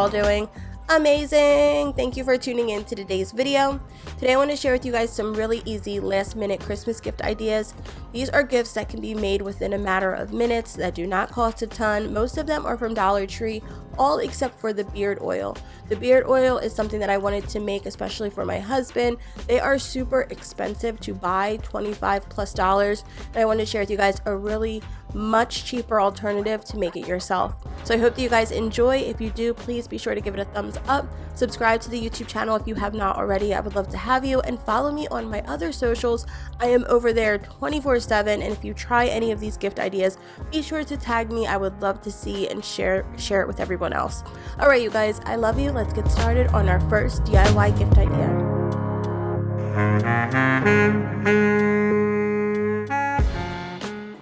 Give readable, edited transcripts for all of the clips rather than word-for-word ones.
all doing? Amazing! Thank you for tuning in to today's video. Today I want to share with you guys some really easy last minute Christmas gift ideas. These are gifts that can be made within a matter of minutes that do not cost a ton. Most of them are from Dollar Tree, all except for the beard oil. The beard oil is something that I wanted to make especially for my husband. They are super expensive to buy, $25+, and I want to share with you guys a really much cheaper alternative to make it yourself. So I hope that you guys enjoy. If you do, please be sure to give it a thumbs up. Subscribe to the YouTube channel if you have not already. I would love to have you, and follow me on my other socials. I am over there 24/7, and if you try any of these gift ideas, be sure to tag me. I would love to see and share it with everyone else. All right, you guys, I love you. Let's get started on our first DIY gift idea.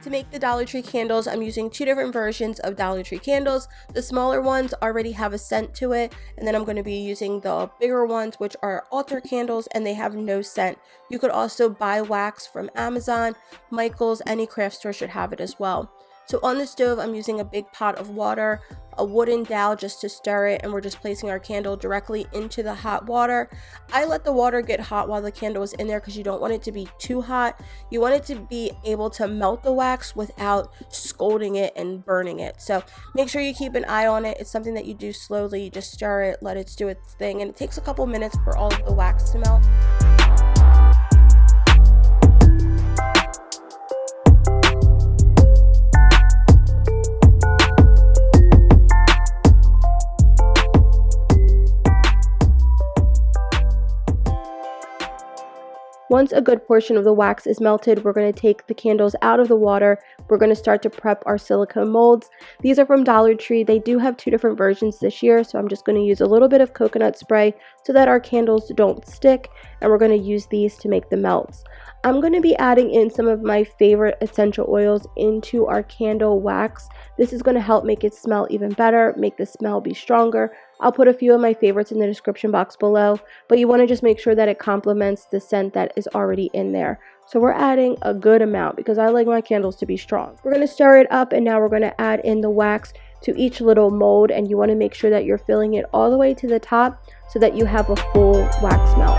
To make the Dollar Tree candles, I'm using two different versions of Dollar Tree candles. The smaller ones already have a scent to it, and then I'm going to be using the bigger ones, which are altar candles, and they have no scent. You could also buy wax from Amazon, Michael's, any craft store should have it as well. So on the stove, I'm using a big pot of water, a wooden dowel just to stir it, and we're just placing our candle directly into the hot water. I let the water get hot while the candle is in there because you don't want it to be too hot. You want it to be able to melt the wax without scalding it and burning it. So make sure you keep an eye on it. It's something that you do slowly. You just stir it, let it do its thing, and it takes a couple minutes for all of the wax to melt. Once a good portion of the wax is melted, we're going to take the candles out of the water. We're going to start to prep our silicone molds. These are from Dollar Tree. They do have two different versions this year, so I'm just going to use a little bit of coconut spray so that our candles don't stick, and we're going to use these to make the melts. I'm going to be adding in some of my favorite essential oils into our candle wax. This is going to help make it smell even better, make the smell be stronger. I'll put a few of my favorites in the description box below, but you want to just make sure that it complements the scent that is already in there. So we're adding a good amount because I like my candles to be strong. We're going to stir it up, and now we're going to add in the wax to each little mold, and you want to make sure that you're filling it all the way to the top so that you have a full wax melt.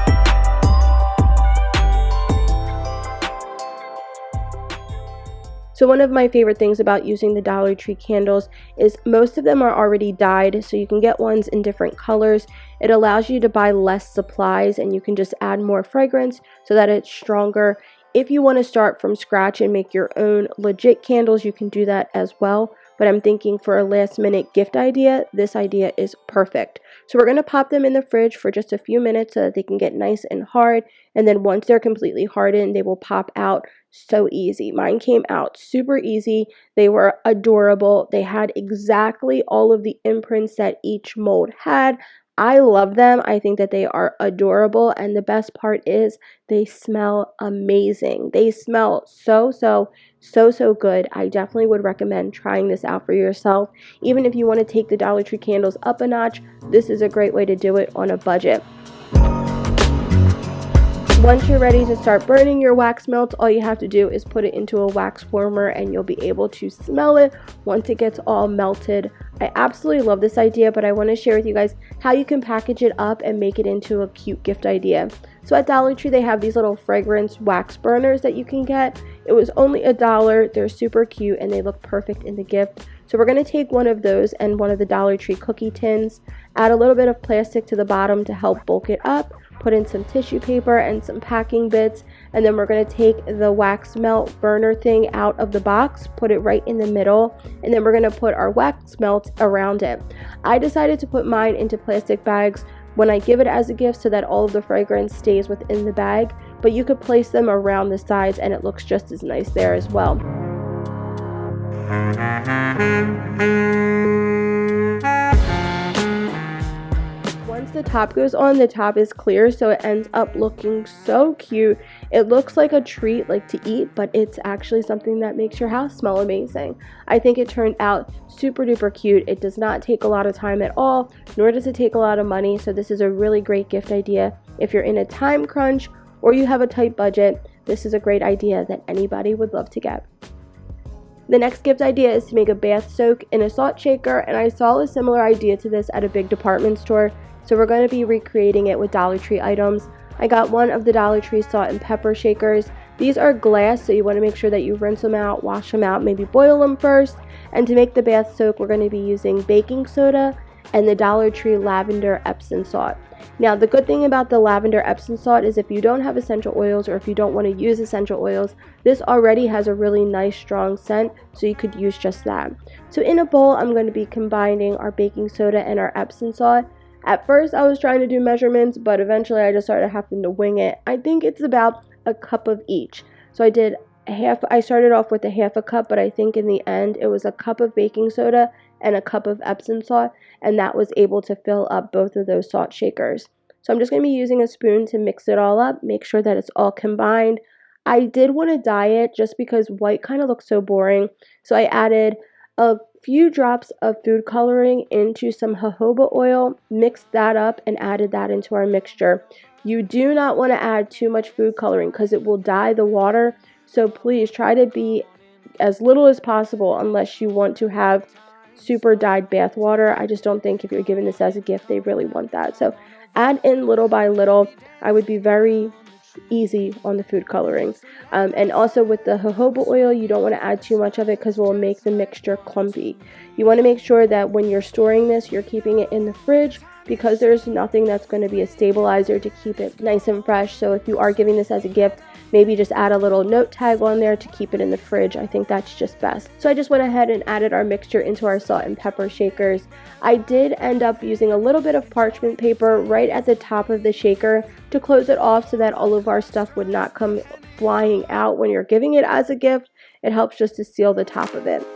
So one of my favorite things about using the Dollar Tree candles is most of them are already dyed, so you can get ones in different colors. It allows you to buy less supplies, and you can just add more fragrance so that it's stronger. If you want to start from scratch and make your own legit candles, you can do that as well. But I'm thinking for a last minute gift idea, this idea is perfect. So we're going to pop them in the fridge for just a few minutes so that they can get nice and hard. And then once they're completely hardened, they will pop out so easy. Mine came out super easy. They were adorable. They had exactly all of the imprints that each mold had. I love them. I think that they are adorable, and the best part is they smell amazing. They smell so good. I definitely would recommend trying this out for yourself. Even if you want to take the Dollar Tree candles up a notch, this is a great way to do it on a budget. Once you're ready to start burning your wax melts, all you have to do is put it into a wax warmer, and you'll be able to smell it once it gets all melted. I absolutely love this idea, but I want to share with you guys how you can package it up and make it into a cute gift idea. So at Dollar Tree, they have these little fragrance wax burners that you can get. It was only $1. They're super cute, and they look perfect in the gift. So we're going to take one of those and one of the Dollar Tree cookie tins, add a little bit of plastic to the bottom to help bulk it up, put in some tissue paper and some packing bits, and then we're going to take the wax melt burner thing out of the box, put it right in the middle, and then we're going to put our wax melt around it. I decided to put mine into plastic bags when I give it as a gift so that all of the fragrance stays within the bag, but you could place them around the sides and it looks just as nice there as well. Once the top goes on, the top is clear, so it ends up looking so cute. It looks like a treat, like to eat, but it's actually something that makes your house smell amazing. I think it turned out super duper cute. It does not take a lot of time at all, nor does it take a lot of money, so this is a really great gift idea. If you're in a time crunch or you have a tight budget, this is a great idea that anybody would love to get. The next gift idea is to make a bath soak in a salt shaker, and I saw a similar idea to this at a big department store, so we're going to be recreating it with Dollar Tree items. I got one of the Dollar Tree salt and pepper shakers. These are glass, so you want to make sure that you rinse them out, wash them out, maybe boil them first. And to make the bath soak, we're going to be using baking soda and the Dollar Tree lavender Epsom salt. Now, the good thing about the lavender Epsom salt is if you don't have essential oils, or if you don't want to use essential oils, this already has a really nice strong scent, so you could use just that. So in a bowl, I'm going to be combining our baking soda and our Epsom salt. At first, I was trying to do measurements, but eventually I just started having to wing it. I think it's about a cup of each. So I started off with a half a cup, but I think in the end it was a cup of baking soda and a cup of Epsom salt, and that was able to fill up both of those salt shakers. So I'm just going to be using a spoon to mix it all up, make sure that it's all combined. I did want to dye it just because white kind of looks so boring, so I added a few drops of food coloring into some jojoba oil, mixed that up, and added that into our mixture. You do not want to add too much food coloring because it will dye the water, so please try to be as little as possible unless you want to have super dyed bath water. I just don't think if you're giving this as a gift, they really want that. So add in little by little. I would be very easy on the food coloring. And also with the jojoba oil, you don't want to add too much of it because it will make the mixture clumpy. You want to make sure that when you're storing this, you're keeping it in the fridge, because there's nothing that's going to be a stabilizer to keep it nice and fresh. So if you are giving this as a gift, maybe just add a little note tag on there to keep it in the fridge. I think that's just best. So I just went ahead and added our mixture into our salt and pepper shakers. I did end up using a little bit of parchment paper right at the top of the shaker to close it off so that all of our stuff would not come flying out when you're giving it as a gift. It helps just to seal the top of it.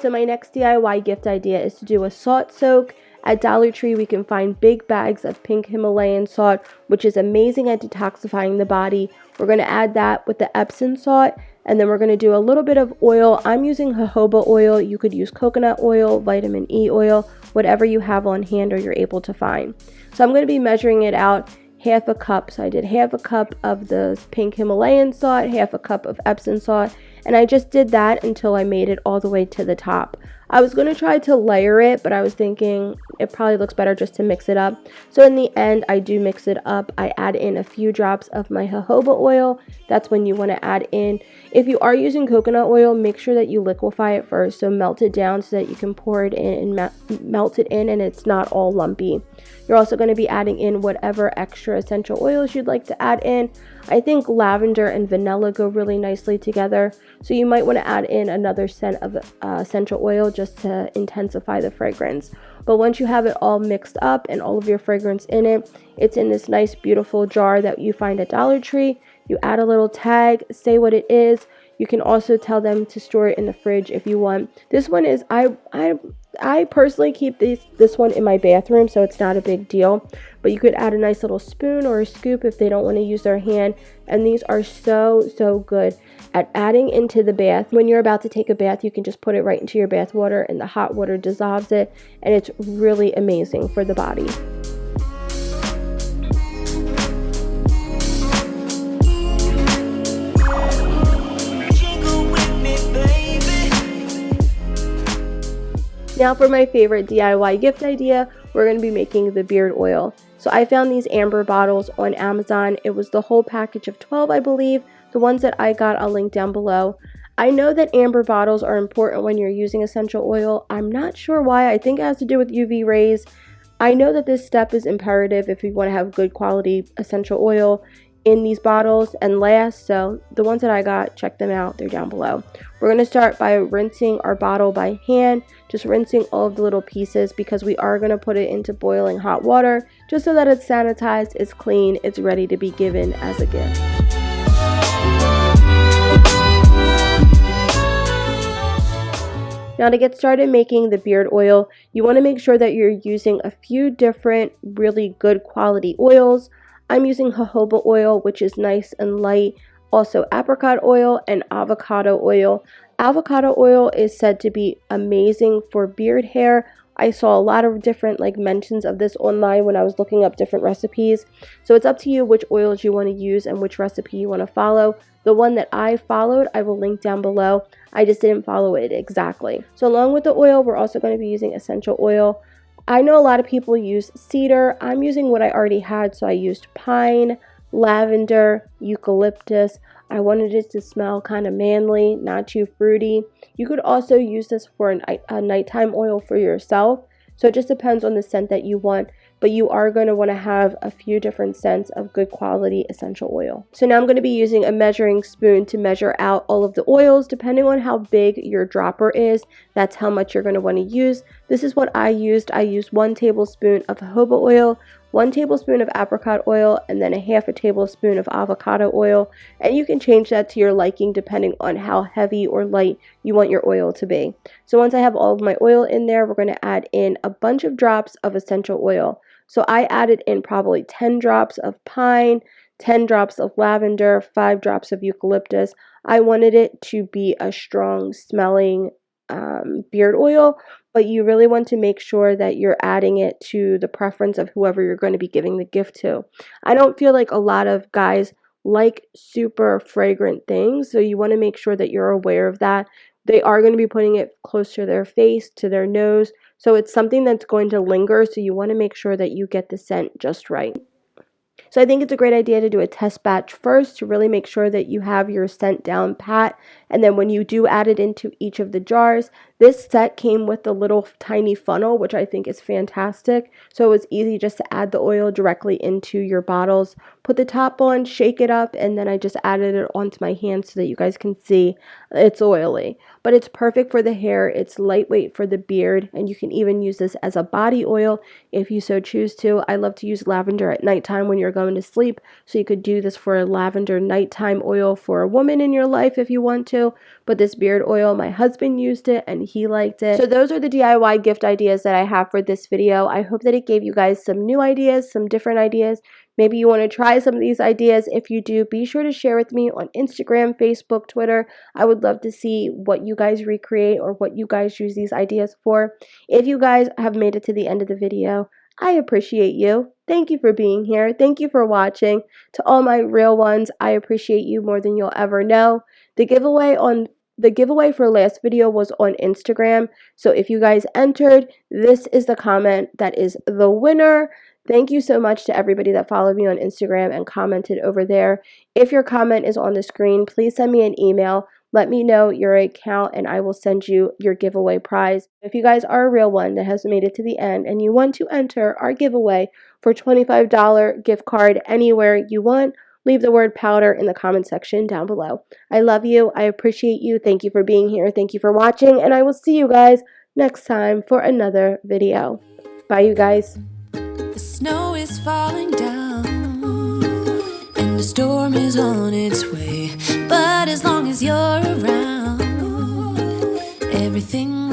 So my next DIY gift idea is to do a salt soak. At Dollar Tree, we can find big bags of pink Himalayan salt, which is amazing at detoxifying the body. We're going to add that with the Epsom salt, and then we're going to do a little bit of oil. I'm using jojoba oil. You could use coconut oil, vitamin E oil, whatever you have on hand or you're able to find. So I'm going to be measuring it out. Half a cup. So I did half a cup of the pink Himalayan salt, half a cup of Epsom salt, and I just did that until I made it all the way to the top. I was going to try to layer it, but I was thinking it probably looks better just to mix it up. So in the end, I do mix it up. I add in a few drops of my jojoba oil. That's when you want to add in. If you are using coconut oil, make sure that you liquefy it first. So melt it down so that you can pour it in and melt it in and it's not all lumpy. You're also going to be adding in whatever extra essential oils you'd like to add in. I think lavender and vanilla go really nicely together, so you might want to add in another scent of essential oil just to intensify the fragrance. But once you have it all mixed up and all of your fragrance in it, it's in this nice beautiful jar that you find at Dollar Tree. You add a little tag, say what it is. You can also tell them to store it in the fridge if you want. This one is, I personally keep this one in my bathroom, so it's not a big deal. But you could add a nice little spoon or a scoop if they don't want to use their hand. And these are so good at adding into the bath. When you're about to take a bath, you can just put it right into your bath water and the hot water dissolves it. And it's really amazing for the body. Now for my favorite DIY gift idea, we're going to be making the beard oil. So I found these amber bottles on Amazon. It was the whole package of 12, I believe. The ones that I got, I'll link down below. I know that amber bottles are important when you're using essential oil. I'm not sure why. I think it has to do with UV rays. I know that this step is imperative if you want to have good quality essential oil in these bottles and last. So the ones that I got, check them out. They're down below. We're going to start by rinsing our bottle by hand, just rinsing all of the little pieces because we are going to put it into boiling hot water just so that it's sanitized, it's clean, it's ready to be given as a gift. Now to get started making the beard oil, you want to make sure that you're using a few different really good quality oils. I'm using jojoba oil, which is nice and light, also apricot oil and avocado oil. Avocado oil is said to be amazing for beard hair. I saw a lot of different like mentions of this online when I was looking up different recipes. So it's up to you which oils you want to use and which recipe you want to follow. The one that I followed, I will link down below. I just didn't follow it exactly. So along with the oil, we're also going to be using essential oil. I know a lot of people use cedar. I'm using what I already had, so I used pine, lavender, eucalyptus. I wanted it to smell kind of manly, not too fruity. You could also use this for a nighttime oil for yourself. So it just depends on the scent that you want, but you are going to want to have a few different scents of good quality essential oil. So now I'm going to be using a measuring spoon to measure out all of the oils. Depending on how big your dropper is, that's how much you're going to want to use. This is what I used. I used 1 tablespoon of jojoba oil, 1 tablespoon of apricot oil, and then a half a tablespoon of avocado oil. And you can change that to your liking depending on how heavy or light you want your oil to be. So once I have all of my oil in there, we're going to add in a bunch of drops of essential oil. So I added in probably 10 drops of pine, 10 drops of lavender, 5 drops of eucalyptus. I wanted it to be a strong smelling beard oil, but you really want to make sure that you're adding it to the preference of whoever you're going to be giving the gift to. I don't feel like a lot of guys like super fragrant things, so you want to make sure that you're aware of that. They are going to be putting it close to their face, to their nose, so it's something that's going to linger, so you want to make sure that you get the scent just right. So I think it's a great idea to do a test batch first to really make sure that you have your scent down pat. And then when you do add it into each of the jars, this set came with a little tiny funnel, which I think is fantastic. So it's easy just to add the oil directly into your bottles. Put the top on, shake it up, and then I just added it onto my hand so that you guys can see it's oily. But it's perfect for the hair, it's lightweight for the beard, and you can even use this as a body oil if you so choose to. I love to use lavender at nighttime when you're going to sleep, so you could do this for a lavender nighttime oil for a woman in your life if you want to. But this beard oil, my husband used it and he liked it. So those are the DIY gift ideas that I have for this video. I hope that it gave you guys some new ideas, some different ideas. Maybe you want to try some of these ideas. If you do, be sure to share with me on Instagram, Facebook, Twitter. I would love to see what you guys recreate or what you guys use these ideas for. If you guys have made it to the end of the video, I appreciate you. Thank you for being here. Thank you for watching. To all my real ones, I appreciate you more than you'll ever know. The giveaway for last video was on Instagram. So if you guys entered, this is the comment that is the winner. Thank you so much to everybody that followed me on Instagram and commented over there. If your comment is on the screen, please send me an email. Let me know your account and I will send you your giveaway prize. If you guys are a real one that has made it to the end and you want to enter our giveaway for $25 gift card anywhere you want, leave the word powder in the comment section down below. I love you. I appreciate you. Thank you for being here. Thank you for watching. And I will see you guys next time for another video. Bye, you guys. The snow is falling down and the storm is on its way. But as long as you're around, everything